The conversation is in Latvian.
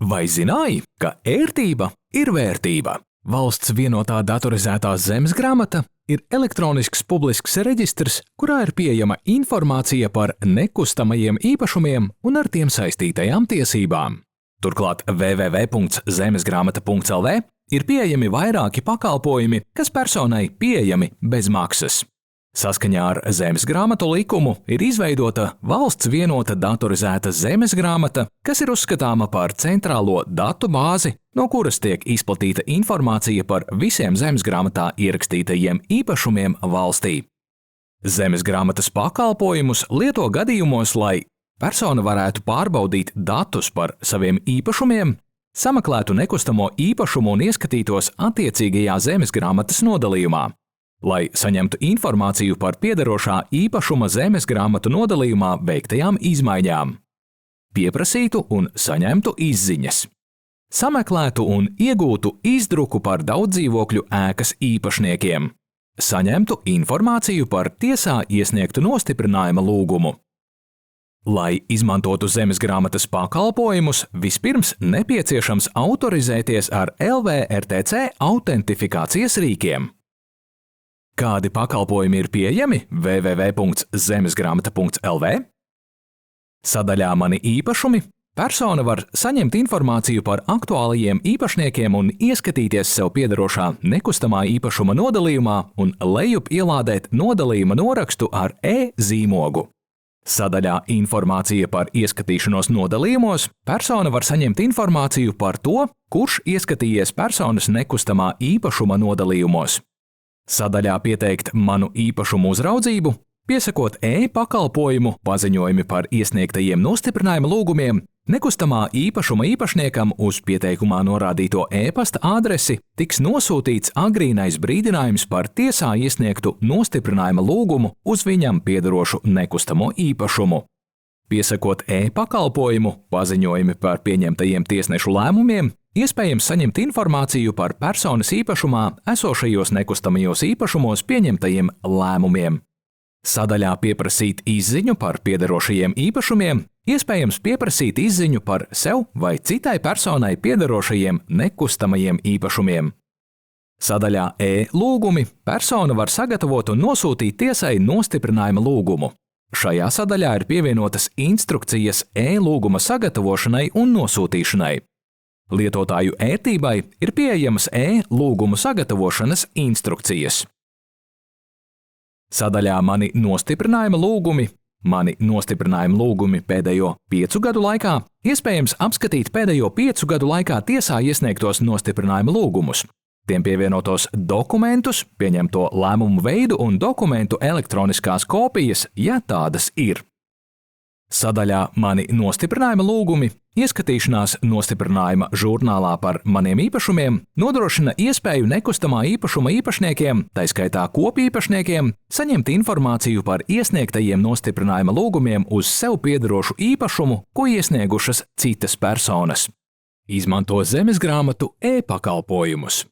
Vai zināji, ka ērtība ir vērtība? Valsts vienotā datorizētā zemesgrāmata ir elektronisks publisks reģistrs, kurā ir pieejama informācija par nekustamajiem īpašumiem un ar tiem saistītajām tiesībām. Turklāt www.zemesgrāmata.lv ir pieejami vairāki pakalpojumi, kas personai pieejami bez maksas. Saskaņā ar zemesgrāmatu likumu ir izveidota valsts vienota datorizēta zemesgrāmata, kas ir uzskatāma par centrālo datu bāzi, no kuras tiek izplatīta informācija par visiem zemesgrāmatā ierakstītajiem īpašumiem valstī. Zemesgrāmatas pakalpojumus lieto gadījumos, lai persona varētu pārbaudīt datus par saviem īpašumiem, sameklētu nekustamo īpašumu un ieskatītos attiecīgajā zemesgrāmatas nodalījumā, lai saņemtu informāciju par piederošā īpašuma zemesgrāmatu nodalījumā veiktajām izmaiņām, pieprasītu un saņemtu izziņas, sameklētu un iegūtu izdruku par daudzdzīvokļu ēkas īpašniekiem, saņemtu informāciju par tiesā iesniegtu nostiprinājuma lūgumu. Lai izmantotu zemesgrāmatas pakalpojumus, vispirms nepieciešams autorizēties ar LVRTC autentifikācijas rīkiem. Kādi pakalpojumi ir pieejami www.zemesgrāmata.lv? Sadaļā Mani īpašumi persona var saņemt informāciju par aktuālajiem īpašniekiem un ieskatīties sev piederošā nekustamā īpašuma nodalījumā un lejup ielādēt nodalījuma norakstu ar e-zīmogu. Sadaļā Informācija par ieskatīšanos nodalījumos persona var saņemt informāciju par to, kurš ieskatījies personas nekustamā īpašuma nodalījumos. Sadaļā Pieteikt manu īpašumu uzraudzību, piesakot e-pakalpojumu paziņojumi par iesniegtajiem nostiprinājuma lūgumiem, nekustamā īpašuma īpašniekam uz pieteikumā norādīto e-pasta adresi tiks nosūtīts agrīnais brīdinājums par tiesā iesniegtu nostiprinājuma lūgumu uz viņam piederošu nekustamo īpašumu. Piesakot e-pakalpojumu paziņojumi par pieņemtajiem tiesnešu lēmumiem, iespējams saņemt informāciju par personas īpašumā esošajos nekustamajos īpašumos pieņemtajiem lēmumiem. Sadaļā Pieprasīt izziņu par piederošajiem īpašumiem, iespējams pieprasīt izziņu par sev vai citai personai piederošajiem nekustamajiem īpašumiem. Sadaļā E-lūgumi persona var sagatavot un nosūtīt tiesai nostiprinājuma lūgumu. Šajā sadaļā ir pievienotas instrukcijas e-lūguma sagatavošanai un nosūtīšanai. Lietotāju ērtībai ir pieejamas e-lūgumu sagatavošanas instrukcijas. Sadaļā Mani nostiprinājuma lūgumi, mani nostiprinājuma lūgumi pēdējo 5 gadu laikā, iespējams apskatīt pēdējo 5 gadu laikā tiesā iesniegtos nostiprinājuma lūgumus. Tiem pievienotos dokumentus, pieņemto lēmumu veidu un dokumentu elektroniskās kopijas, ja tādas ir. Sadaļā Mani nostiprinājuma lūgumi, ieskatīšanās nostiprinājuma žurnālā par maniem īpašumiem nodrošina iespēju nekustamā īpašuma īpašniekiem, taiskaitā kopīpašniekiem, saņemt informāciju par iesniegtajiem nostiprinājuma lūgumiem uz sev piederošu īpašumu, ko iesniegušas citas personas. Izmanto zemesgrāmatu e-pakalpojumus.